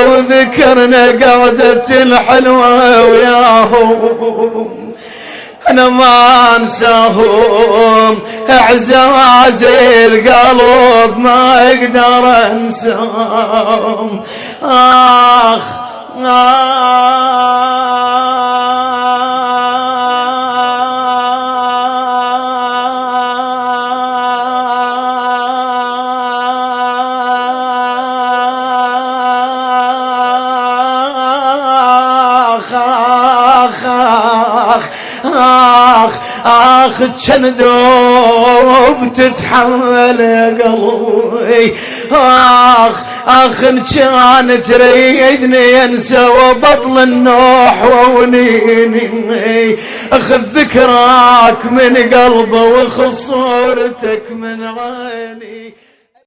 وذكرنا قعدة الحلوة وياهم. أنا ما أنساهم أعزازي القلب ما أقدر أنساهم. آخ آخ كان دوب تتحمل قلبي. آخ كان تريدني انسى وبطل النوح وونيني. اخذ ذكراك من قلبه وخصورتك من عيني.